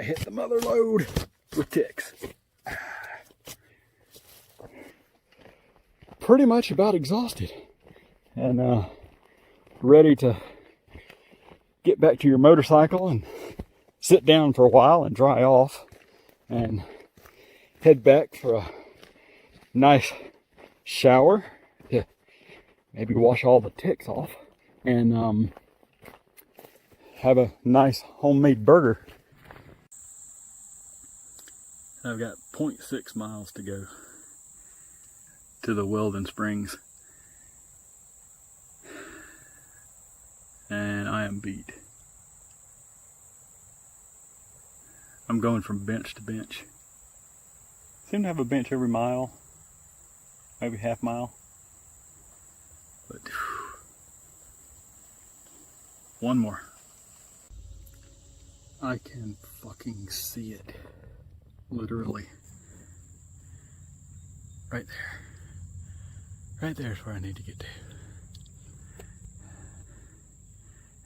hit the mother load with ticks. Pretty much about exhausted and ready to get back to your motorcycle and sit down for a while and dry off and head back for a nice shower to maybe wash all the ticks off and have a nice homemade burger. I've got 0.6 miles to go to the Weldon Springs, and I am beat. I'm going from bench to bench. Seem to have a bench every mile, maybe half mile, but one more. I can fucking see it, literally, right there. Right there is where I need to get to.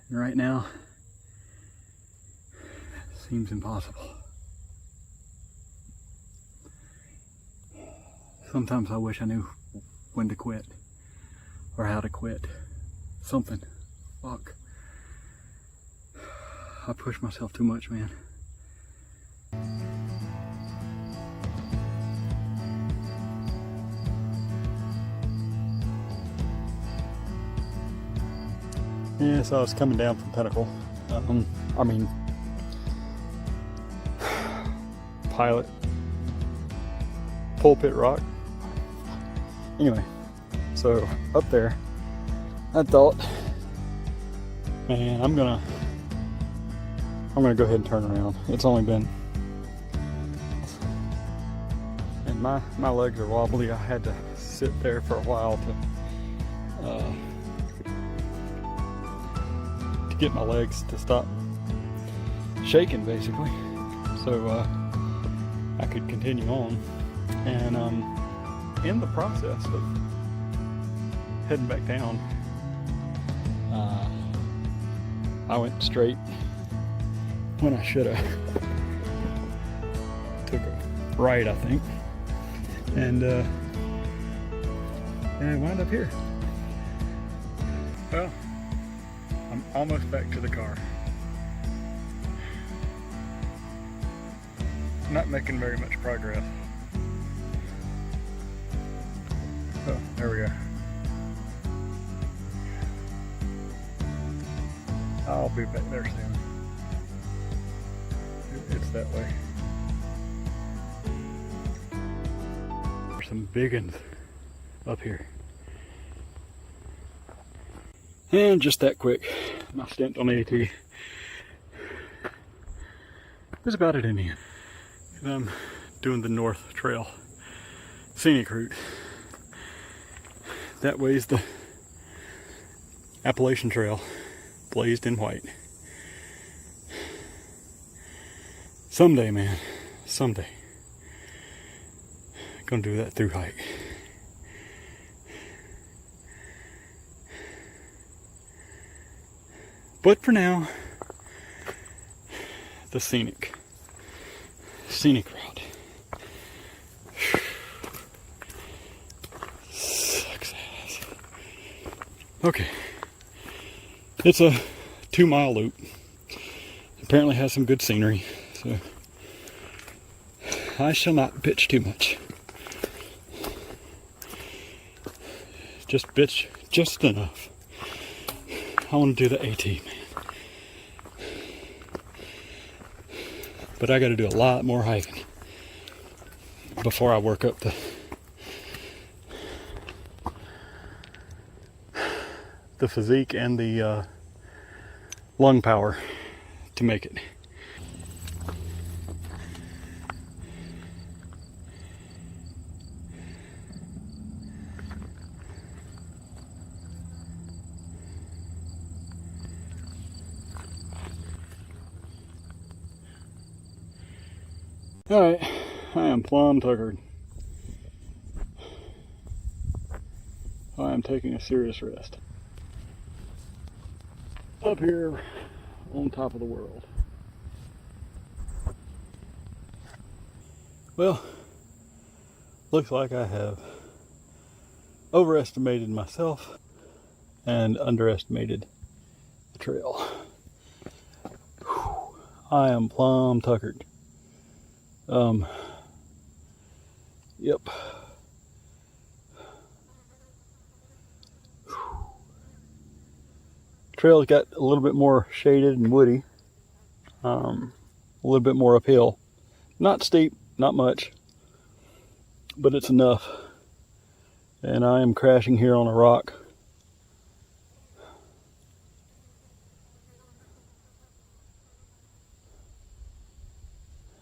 And right now, it seems impossible. Sometimes I wish I knew when to quit or how to quit. Something. Fuck. I push myself too much, man. Yeah, so I was coming down from Pinnacle. Pilot. Pulpit Rock. Anyway, so up there, I thought, man, I'm gonna go ahead and turn around. It's only been, and my legs are wobbly. I had to sit there for a while to get my legs to stop shaking, basically, so I could continue on. And in the process of heading back down, I went straight when I should have took a right, I think, and I wound up here. Well, I'm almost back to the car. Not making very much progress. Oh, there we go. I'll be back there soon. It's that way. There's some big ones up here. And just that quick, my stint on AT is about at an end. And I'm doing the North Trail scenic route. That way's the Appalachian Trail, blazed in white. Someday, man, someday, I'm gonna do that through hike. But for now, the scenic route. Sucks ass. Okay, it's a 2-mile loop. Apparently has some good scenery, so I shall not bitch too much. Just bitch just enough. I want to do the AT, man. But I got to do a lot more hiking before I work up the physique and the lung power to make it. Alright, I am plumb tuckered. I am taking a serious rest. Up here on top of the world. Well, looks like I have overestimated myself and underestimated the trail. Whew. I am plumb tuckered. Yep. Trail's got a little bit more shaded and woody. A little bit more uphill. Not steep, not much, but it's enough. And I am crashing here on a rock.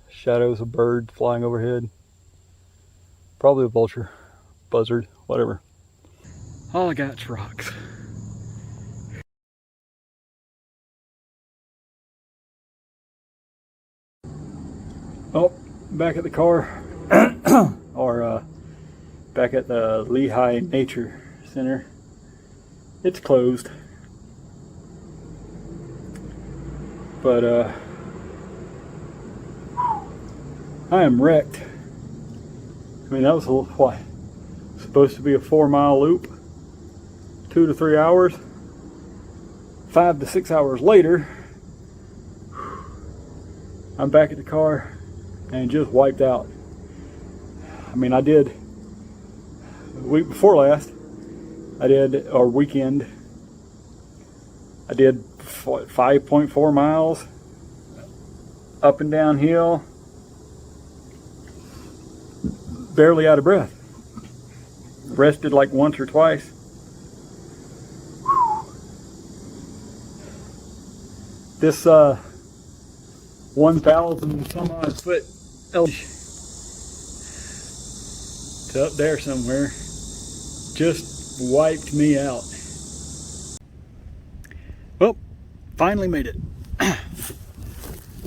Shadows of birds flying overhead. Probably a vulture, buzzard, whatever. All I got's rocks. Oh, back at the car, or back at the Lehigh Nature Center. It's closed, but I am wrecked. I mean, that was what, supposed to be a 4-mile loop, 2 to 3 hours. 5 to 6 hours later, I'm back at the car and just wiped out. I mean, I did the week before last, or weekend, I did 5.4 miles up and down hill, barely out of breath. Rested like once or twice. This 1,000 some odd foot elevation to up there somewhere just wiped me out. Well, finally made it.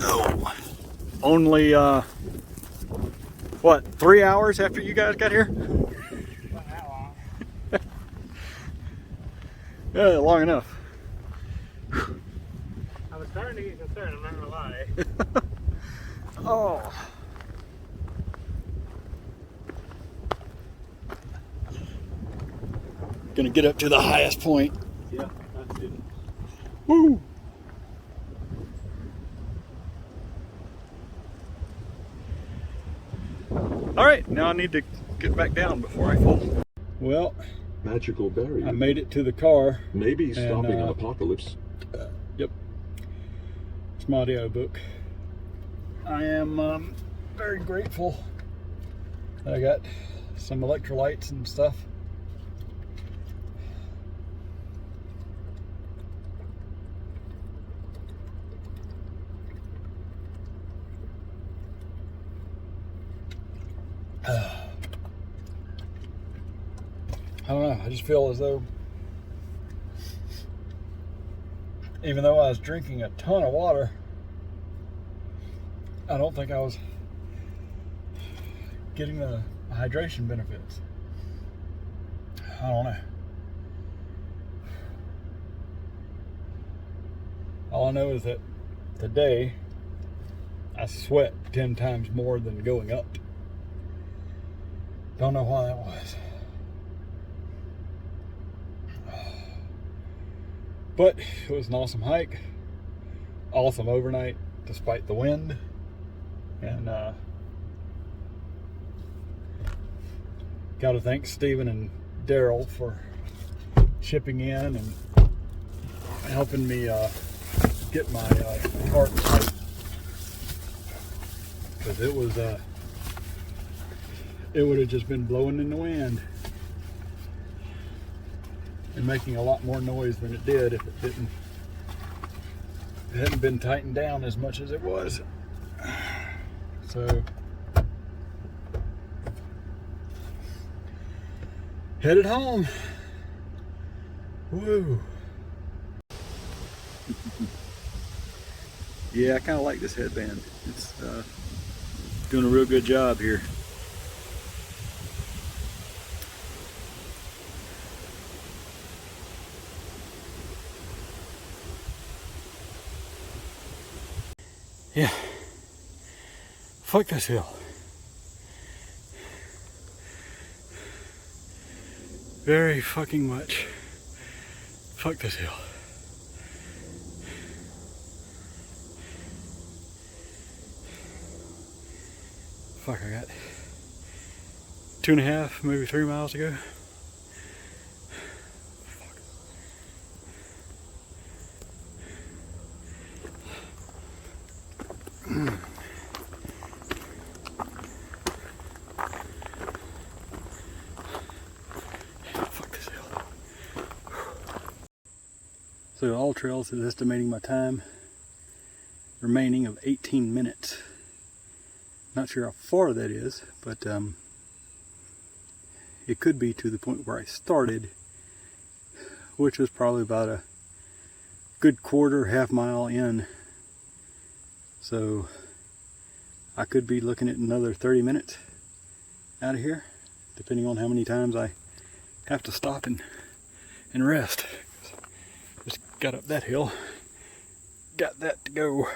Oh, only what, 3 hours after you guys got here? Yeah, long enough. I was starting to get concerned, I'm not gonna lie. Oh. Gonna get up to the highest point. Yeah, that's it. Woo! Alright, now I need to get back down before I fall. Well, Magical berry. I made it to the car. Maybe stopping an apocalypse. Yep. It's my audio book. I am very grateful that I got some electrolytes and stuff. I don't know, I just feel as though, even though I was drinking a ton of water, I don't think I was getting the hydration benefits. I don't know. All I know is that today I sweat 10 times more than going up. Don't know why that was. But it was an awesome hike, awesome overnight despite the wind, and got to thank Stephen and Daryl for chipping in and helping me get my tarp tight, because it was it would have just been blowing in the wind and making a lot more noise than it did if it hadn't been tightened down as much as it was. So headed home. Woo. Yeah, I kind of like this headband. It's doing a real good job here. Yeah, fuck this hill. very fucking much. Fuck this hill. Fuck, I got 2.5, maybe 3 miles to go. Fuck this hill. So All Trails is estimating my time remaining of 18 minutes. Not sure how far that is, but it could be to the point where I started, which was probably about a good quarter, half mile in. So I could be looking at another 30 minutes out of here, depending on how many times I have to stop and rest. Just got up that hill, got that to go.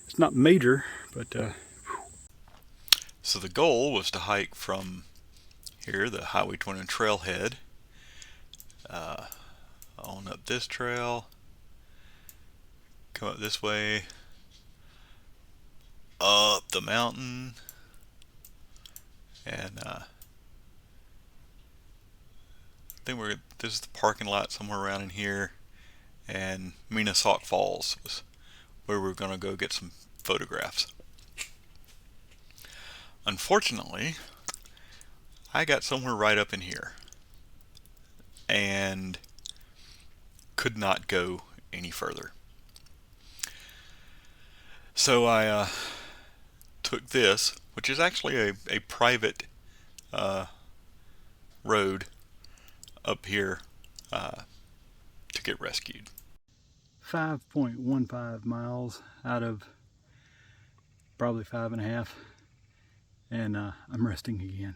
It's not major, but so the goal was to hike from here, the Highway 20 trailhead, on up this trail, come up this way, up the mountain, and I think this is the parking lot somewhere around in here, and Minnesauk Falls was where we're going to go get some photographs. Unfortunately, I got somewhere right up in here and could not go any further. So I took this, which is actually a private road up here to get rescued. 5.15 miles out of probably 5.5, and I'm resting again,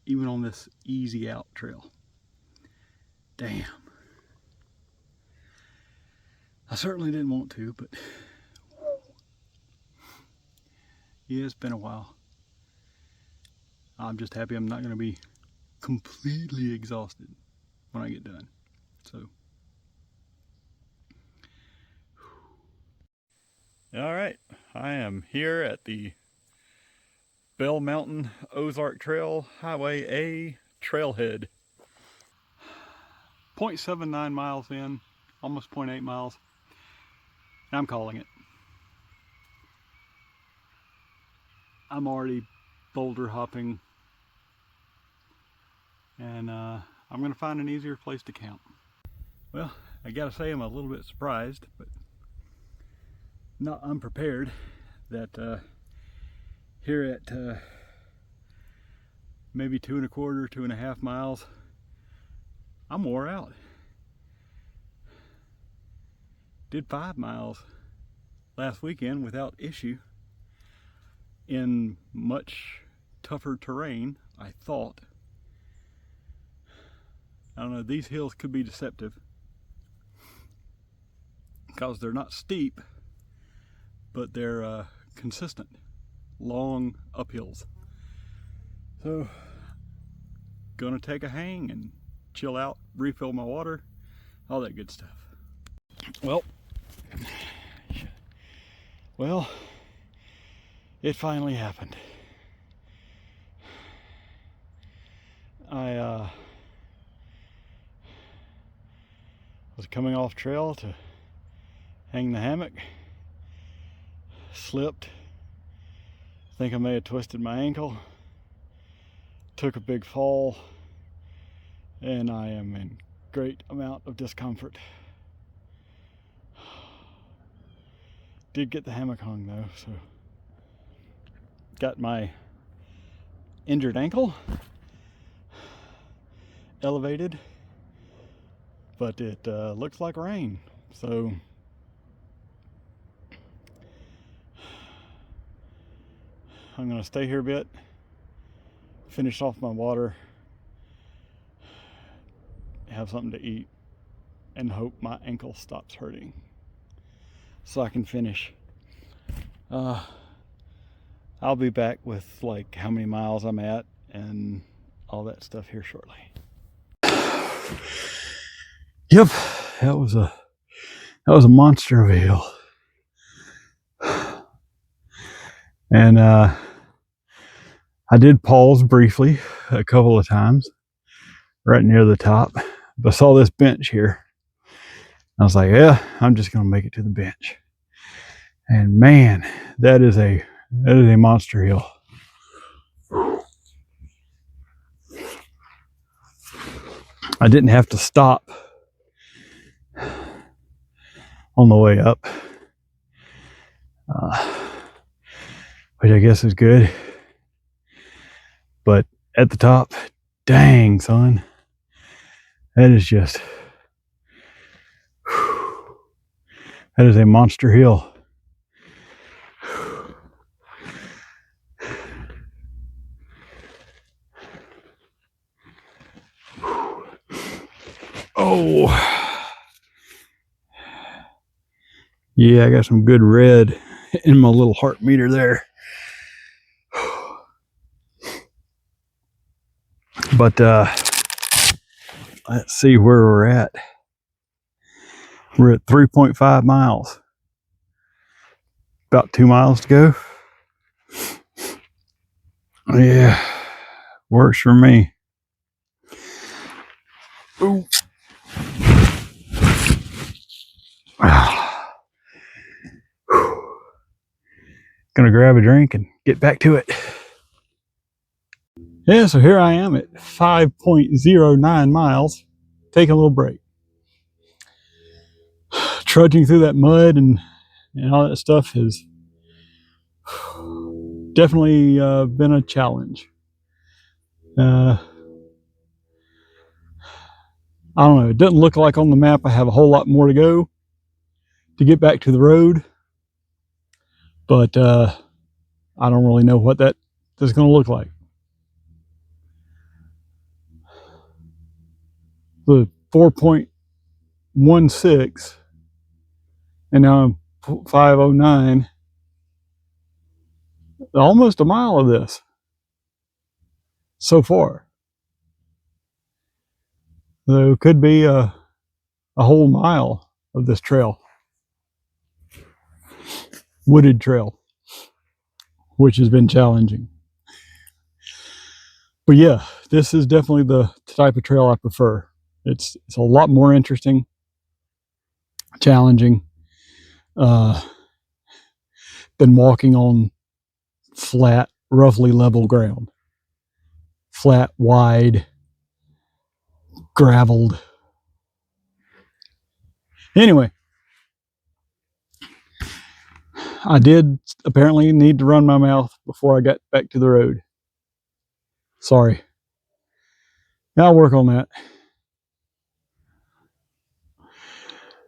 even on this easy out trail. Damn. I certainly didn't want to, but yeah, it's been a while. I'm just happy I'm not going to be completely exhausted when I get done. So, all right, I am here at the Bell Mountain Ozark Trail Highway A trailhead. 0.79 miles in, almost 0.8 miles. I'm calling it. I'm already boulder hopping, and I'm gonna find an easier place to camp. Well, I gotta say I'm a little bit surprised, but not unprepared that here at maybe 2.25, 2.5 miles, I'm wore out. Did 5 miles last weekend without issue in much tougher terrain, I thought. I don't know, these hills could be deceptive because they're not steep, but they're consistent, long uphills. So, gonna take a hang and chill out, refill my water, all that good stuff. Well, it finally happened. I was coming off trail to hang the hammock, slipped, think I may have twisted my ankle, took a big fall, and I am in great amount of discomfort. Did get the hammock hung though, so got my injured ankle elevated, but it looks like rain, so I'm gonna stay here a bit, finish off my water, have something to eat, and hope my ankle stops hurting so I can finish. I'll be back with like how many miles I'm at and all that stuff here shortly. Yep, that was a monster of a hill. And I did pause briefly a couple of times right near the top. But I saw this bench here. I was like, yeah, I'm just gonna make it to the bench. And man, that is a monster hill. I didn't have to stop on the way up, which I guess is good. But at the top, dang, son, that is just, that is a monster hill. Oh, yeah, I got some good red in my little heart meter there. But let's see where we're at. We're at 3.5 miles. About 2 miles to go. Yeah, works for me. Ooh. Gonna grab a drink and get back to it. Yeah, so here I am at 5.09 miles, taking a little break. Trudging through that mud and all that stuff has definitely been a challenge. I don't know, it doesn't look like on the map I have a whole lot more to go to get back to the road, but I don't really know what that is going to look like. The 4.16 and now I'm 509, almost a mile of this so far. There could be a whole mile of this trail, wooded trail, which has been challenging. But yeah, this is definitely the type of trail I prefer. It's a lot more interesting, challenging than walking on flat, roughly level ground. Flat, wide, graveled. Anyway, I did apparently need to run my mouth before I got back to the road. Sorry. I'll work on that.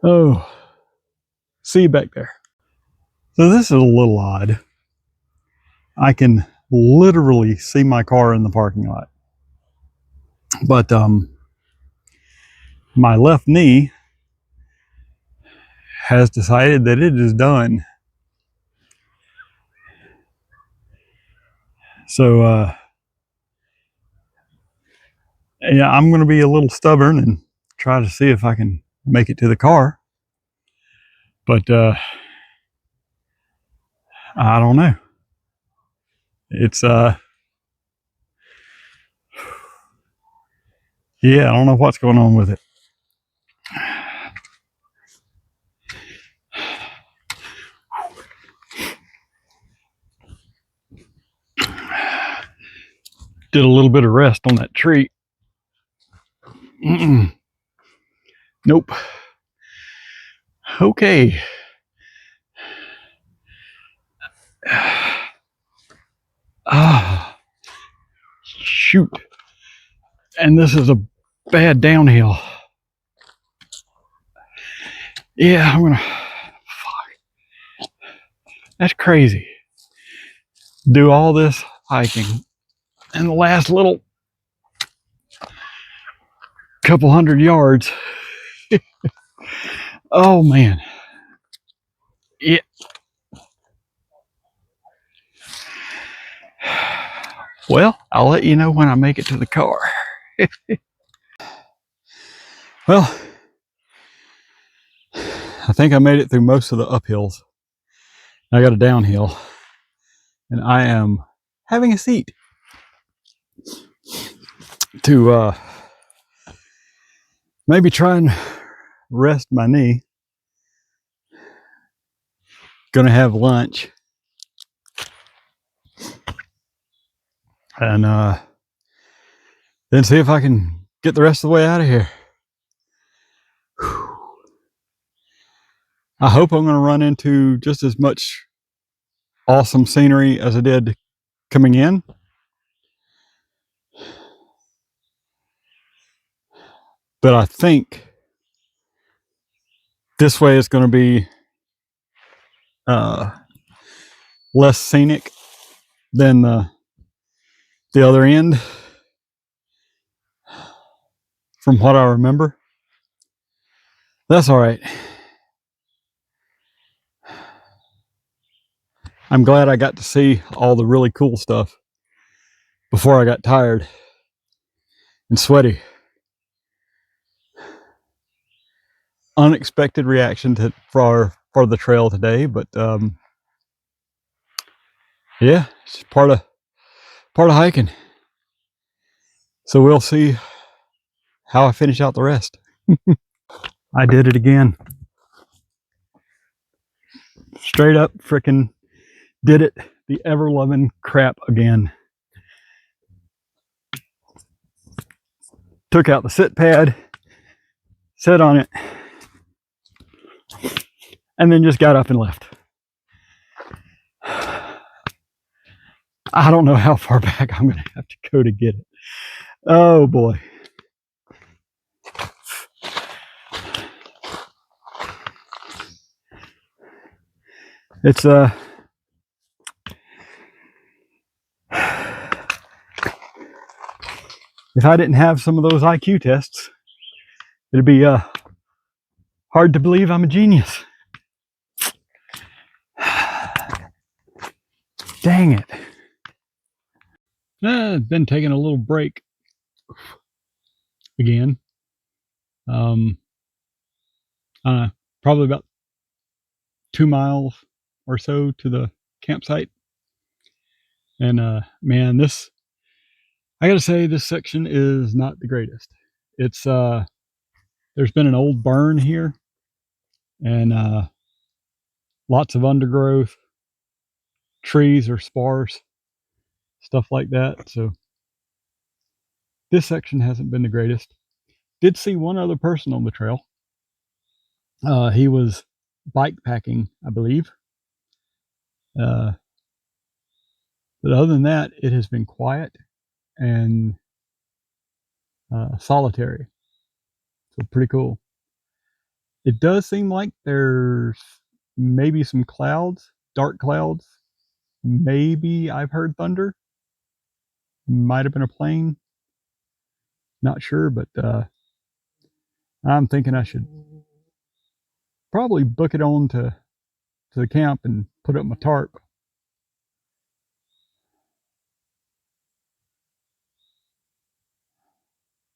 Oh, see you back there. So this is a little odd. I can literally see my car in the parking lot. But my left knee has decided that it is done. So yeah, I'm going to be a little stubborn and try to see if I can make it to the car. But I don't know. It's yeah, I don't know what's going on with it. Did a little bit of rest on that tree. Nope. Okay. Ah, shoot. And this is a bad downhill. Yeah, I'm gonna, fuck. That's crazy. Do all this hiking and the last little couple hundred yards. Oh man. Yeah. Well, I'll let you know when I make it to the car. Well, I think I made it through most of the uphills. I got a downhill, and I am having a seat to maybe try and rest my knee. Gonna have lunch, and then see if I can get the rest of the way out of here. Whew. I hope I'm gonna run into just as much awesome scenery as I did coming in. But I think this way is going to be less scenic than the other end, from what I remember. That's all right. I'm glad I got to see all the really cool stuff before I got tired and sweaty. Unexpected reaction for the trail today, but yeah, it's part of hiking. So we'll see how I finish out the rest. I did it again. Straight up frickin' did it. The ever-loving crap again. Took out the sit pad, sat on it, and then just got up and left. I don't know how far back I'm going to have to go to get it. Oh boy. It's if I didn't have some of those IQ tests, it'd be hard to believe I'm a genius. Dang it. Been taking a little break again. Probably about 2 miles or so to the campsite. And man, I gotta say, this section is not the greatest. It's there's been an old burn here, and lots of undergrowth. Trees are sparse, stuff like that. So this section hasn't been the greatest. Did see one other person on the trail. He was bike packing, I believe. But other than that, it has been quiet and solitary. So pretty cool. It does seem like there's maybe some clouds, dark clouds. Maybe I've heard thunder. Might have been a plane. Not sure, but I'm thinking I should probably book it on to the camp and put up my tarp.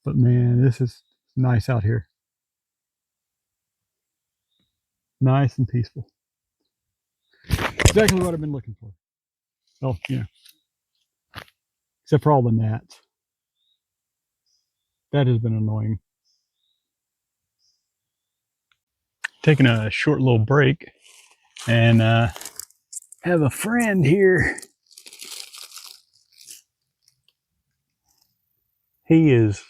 But man, this is nice out here. Nice and peaceful. Exactly what I've been looking for. Well, you know, except for all the gnats. That has been annoying. Taking a short little break, and have a friend here. He is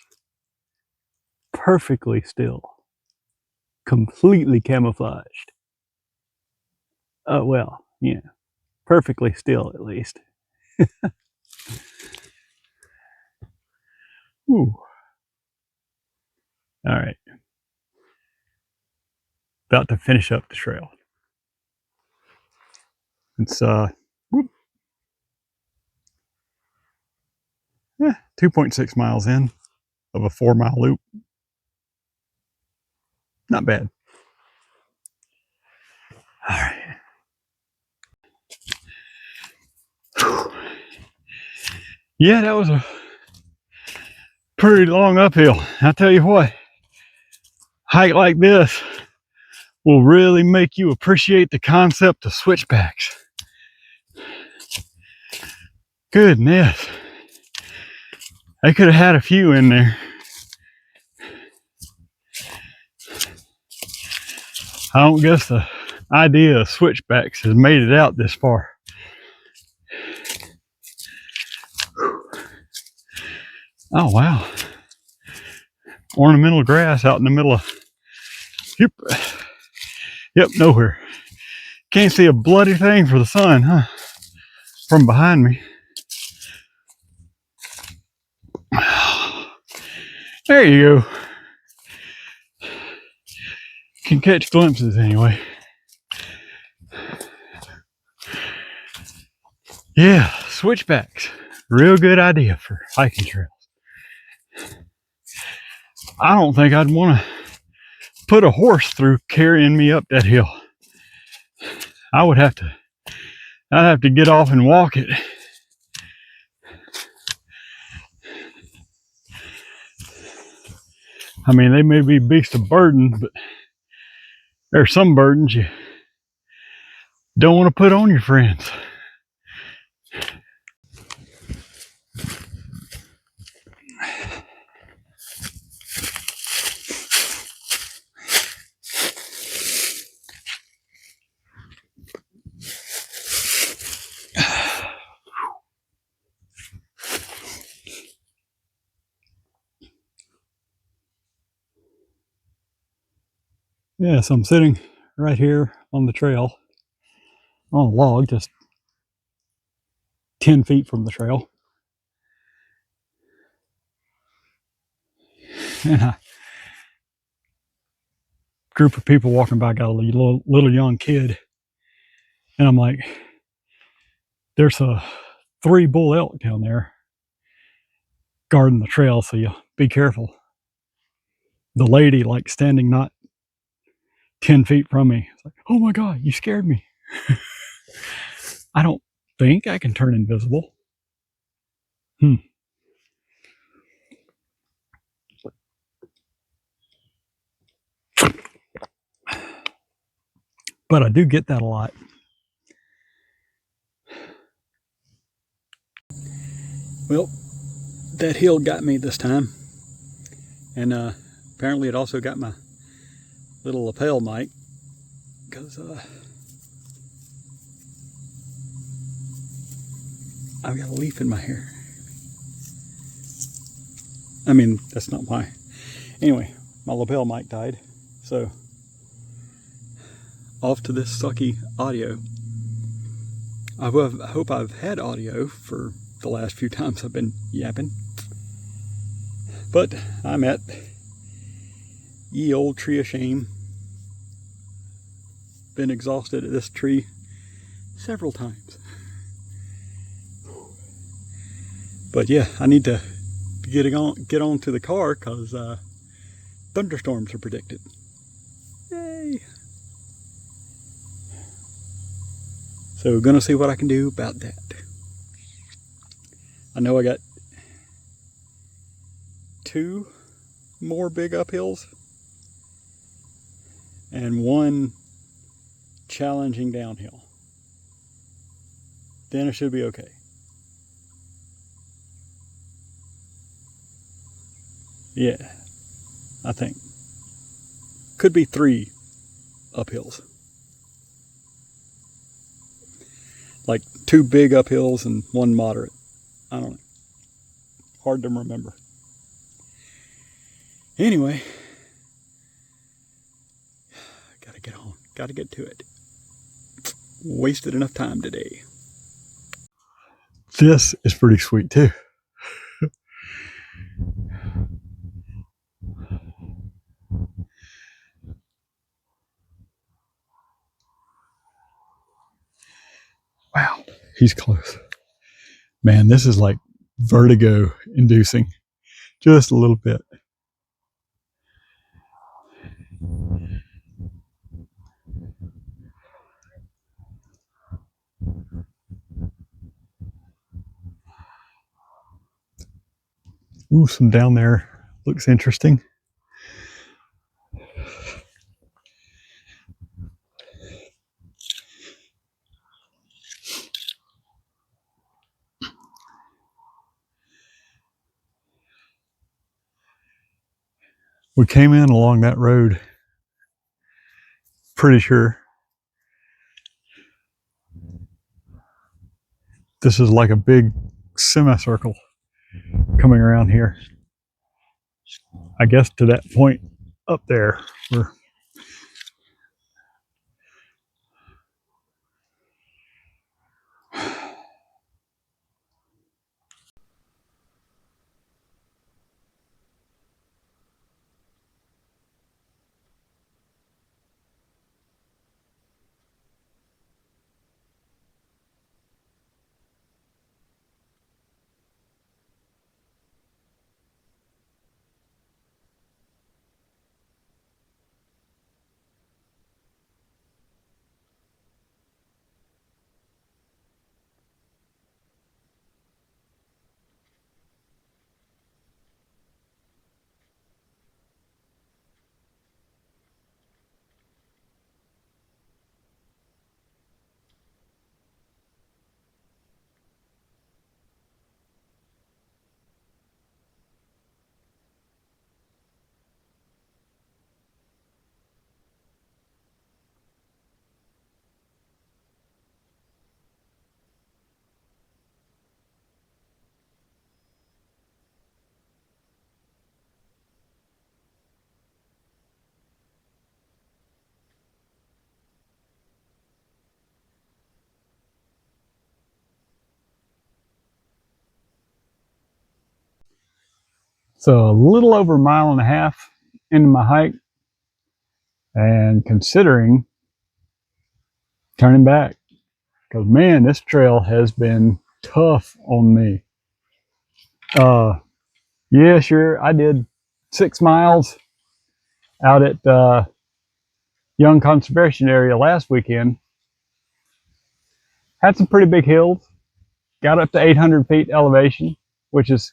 perfectly still, completely camouflaged. Well, yeah, perfectly still at least. Ooh. All right. About to finish up the trail. It's 2.6 miles in of a 4-mile loop. Not bad. All right. Whew. Yeah, that was a pretty long uphill. I'll tell you what. hike like this will really make you appreciate the concept of switchbacks. Goodness. They could have had a few in there. I don't guess the idea of switchbacks has made it out this far. Oh, wow. Ornamental grass out in the middle of... Yep, nowhere. Can't see a bloody thing for the sun, huh? From behind me. There you go. Can catch glimpses anyway. Yeah, switchbacks. Real good idea for hiking trails. I don't think I'd want to put a horse through carrying me up that hill. I'd have to get off and walk it. I mean, they may be beasts of burden, but there's some burdens you don't want to put on your friends. Yeah, so I'm sitting right here on the trail, on a log, just 10 feet from the trail. And a group of people walking by, got a little young kid. And I'm like, there's 3 bull elk down there guarding the trail, so you be careful. The lady, like, standing not 10 feet from me. It's like, oh my God, you scared me. I don't think I can turn invisible. But I do get that a lot. Well, that hill got me this time. And apparently it also got my little lapel mic, because I've got a leaf in my hair. I mean, that's not why. Anyway, my lapel mic died, so off to this sucky audio. I hope I've had audio for the last few times I've been yapping. But I'm at ye old tree of shame. Been exhausted at this tree several times. But yeah, I need to get on to the car, because thunderstorms are predicted. Yay! So gonna see what I can do about that. I know I got 2 more big uphills and 1 challenging downhill. Then it should be okay. Yeah, I think. Could be 3 uphills. Like 2 big uphills and 1 moderate. I don't know. Hard to remember. Anyway, gotta get on. Gotta get to it. Wasted enough time today. This is pretty sweet too. Wow, he's close. Man, this is like vertigo inducing. Just a little bit. Ooh, some down there looks interesting. We came in along that road, pretty sure. This is like a big semicircle coming around here. I guess to that point up there. So a little over a mile and a half into my hike, and considering turning back, because man, this trail has been tough on me. Yeah, sure, I did 6 miles out at Young Conservation Area last weekend. Had some pretty big hills, got up to 800 feet elevation, which is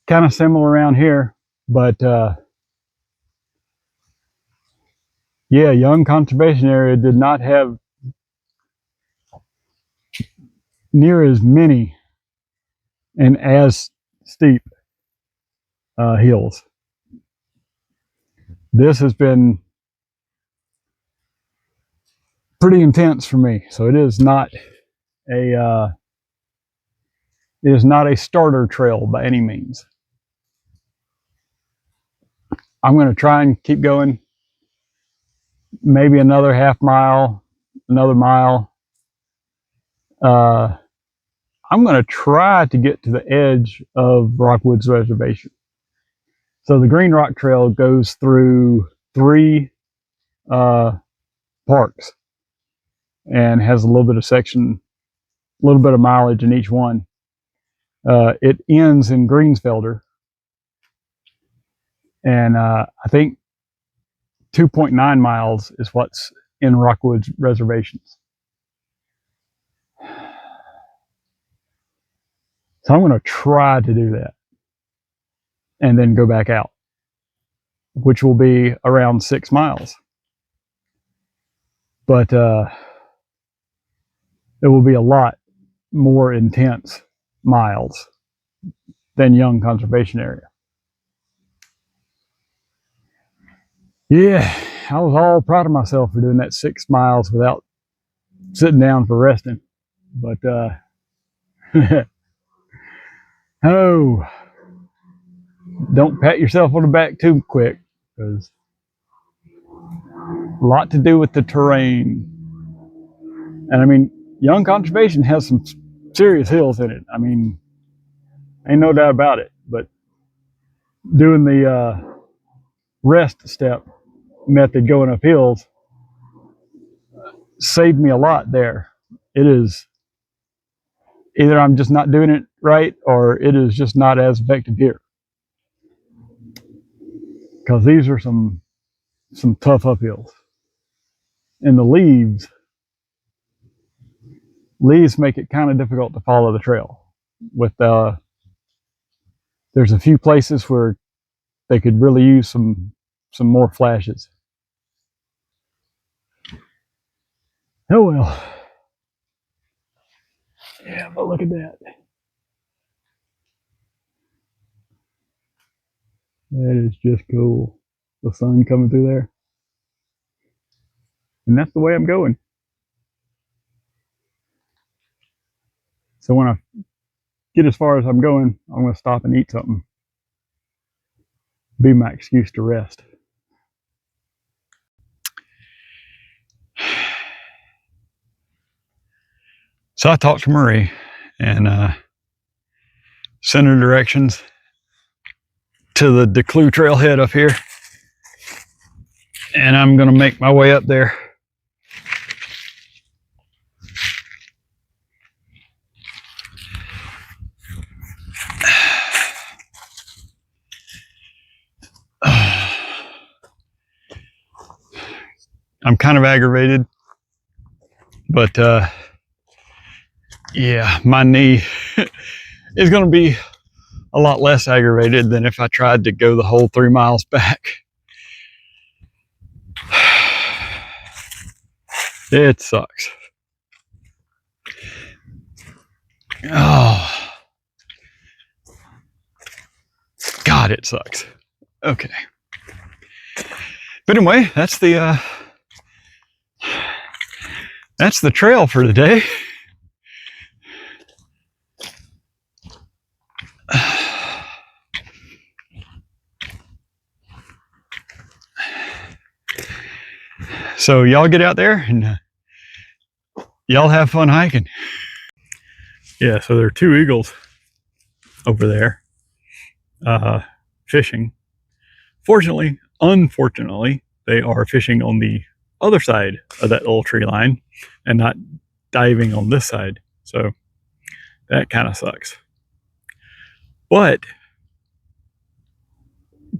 kind of similar around here, but yeah, Young Conservation Area did not have near as many and as steep hills. This has been pretty intense for me, so it is not a starter trail by any means. I'm going to try and keep going, maybe another half mile, another mile. I'm going to try to get to the edge of Rockwoods Reservation. So the Green Rock Trail goes through 3 parks and has a little bit of section, a little bit of mileage in each one. It ends in Greensfelder, and I think 2.9 miles is what's in Rockwoods Reservations. So I'm going to try to do that and then go back out, which will be around 6 miles. But it will be a lot more intense miles than Young Conservation Area. Yeah, I was all proud of myself for doing that 6 miles without sitting down for resting. But oh, don't pat yourself on the back too quick, because a lot to do with the terrain. And I mean, Young Conservation has some serious hills in it. I mean, ain't no doubt about it. But doing the rest step method going up hills saved me a lot there. It is either I'm just not doing it right, or it is just not as effective here, because these are some tough uphills, and the leaves make it kind of difficult to follow the trail. With there's a few places where they could really use some more flashes. Oh well. Yeah, but look at that. That is just cool. The sun coming through there. And that's the way I'm going. So when I get as far as I'm going, I'm going to stop and eat something. Be my excuse to rest. So I talked to Marie and sent her directions to the Declue trailhead up here. And I'm going to make my way up there. I'm kind of aggravated, but yeah, my knee is going to be a lot less aggravated than if I tried to go the whole 3 miles back. It sucks. Oh, God, it sucks. Okay. But anyway, that's the trail for today. So y'all get out there and y'all have fun hiking. Yeah, so there are 2 eagles over there fishing. Unfortunately, they are fishing on the other side of that little tree line and not diving on this side. So that kind of sucks. But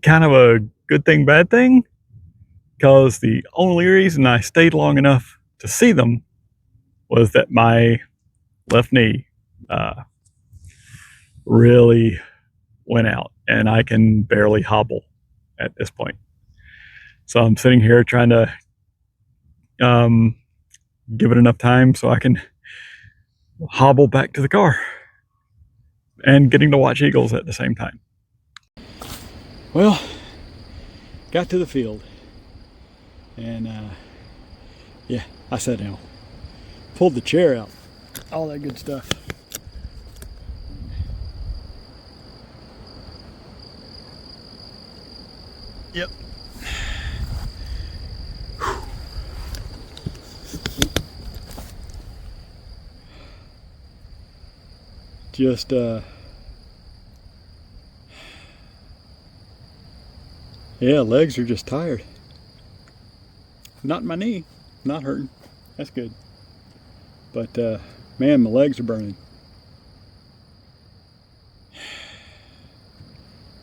kind of a good thing, bad thing, because the only reason I stayed long enough to see them was that my left knee really went out and I can barely hobble at this point. So I'm sitting here trying to give it enough time so I can hobble back to the car and getting to watch eagles at the same time. Well, got to the field and yeah, I sat down, pulled the chair out, all that good stuff. Yep. Just yeah, legs are just tired. Not my knee, not hurting. That's good. But man, my legs are burning.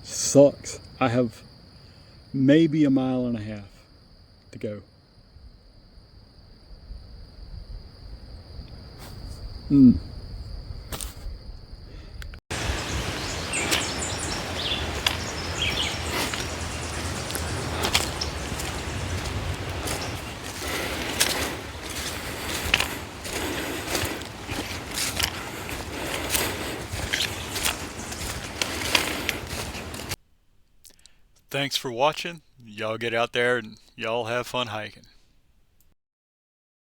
Sucks. I have maybe a mile and a half to go. Thanks for watching. Y'all get out there and y'all have fun hiking.